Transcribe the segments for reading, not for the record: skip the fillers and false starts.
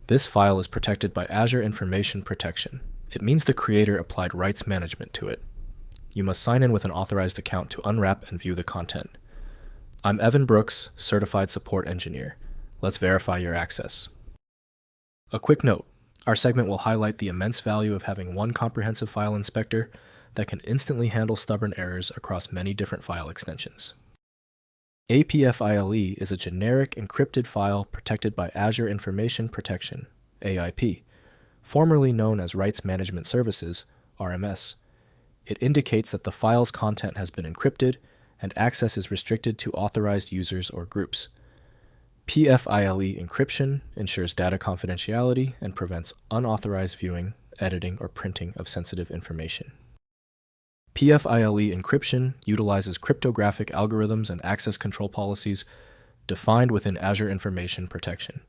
This file is protected by Azure Information Protection. It means the creator applied rights management to it. You must sign in with an authorized account to unwrap and view the content. I'm Evan Brooks, Certified Support Engineer. Let's verify your access. A quick note, our segment will highlight the immense value of having one comprehensive file inspector that can instantly handle stubborn errors across many different file extensions. APFILE is a generic encrypted file protected by Azure Information Protection, AIP, formerly known as Rights Management Services, RMS. It indicates that the file's content has been encrypted and access is restricted to authorized users or groups. PFILE encryption ensures data confidentiality and prevents unauthorized viewing, editing, or printing of sensitive information. PFILE encryption utilizes cryptographic algorithms and access control policies defined within Azure Information Protection.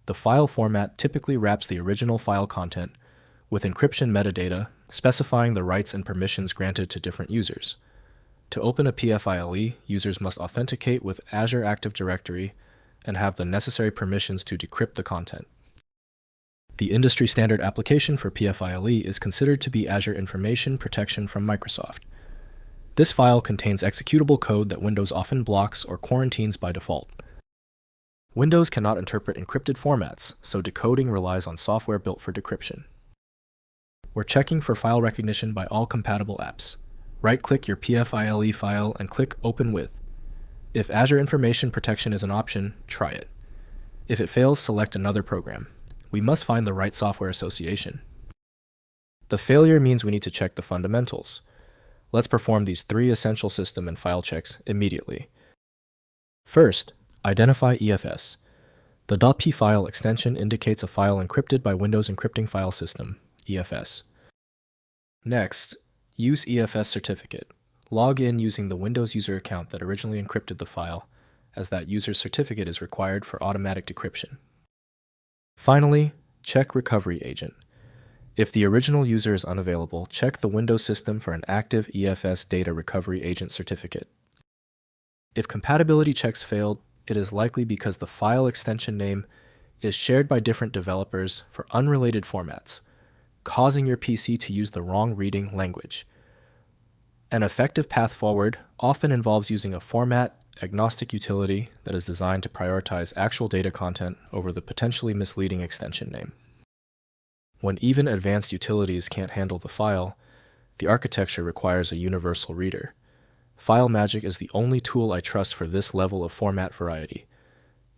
The file format typically wraps the original file content with encryption metadata specifying the rights and permissions granted to different users. To open a PFILE, users must authenticate with Azure Active Directory and have the necessary permissions to decrypt the content. The industry standard application for PFILE is considered to be Azure Information Protection from Microsoft. This file contains executable code that Windows often blocks or quarantines by default. Windows cannot interpret encrypted formats, so decoding relies on software built for decryption. We're checking for file recognition by all compatible apps. Right-click your PFILE file and click Open With. If Azure Information Protection is an option, try it. If it fails, select another program. We must find the right software association. The failure means we need to check the fundamentals. Let's perform these 3 essential system and file checks immediately. First, identify EFS. The .pfile extension indicates a file encrypted by Windows Encrypting File System, EFS. Next, Use EFS Certificate. Log in using the Windows user account that originally encrypted the file, as that user's certificate is required for automatic decryption. Finally, check Recovery Agent. If the original user is unavailable, check the Windows system for an active EFS Data Recovery Agent certificate. If compatibility checks failed, it is likely because the file extension name is shared by different developers for unrelated formats, causing your PC to use the wrong reading language. An effective path forward often involves using a format-agnostic utility that is designed to prioritize actual data content over the potentially misleading extension name. When even advanced utilities can't handle the file, the architecture requires a universal reader. FileMagick is the only tool I trust for this level of format variety.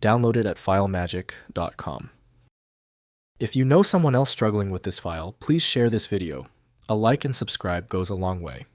Download it at filemagick.com. If you know someone else struggling with this file, please share this video. A like and subscribe goes a long way.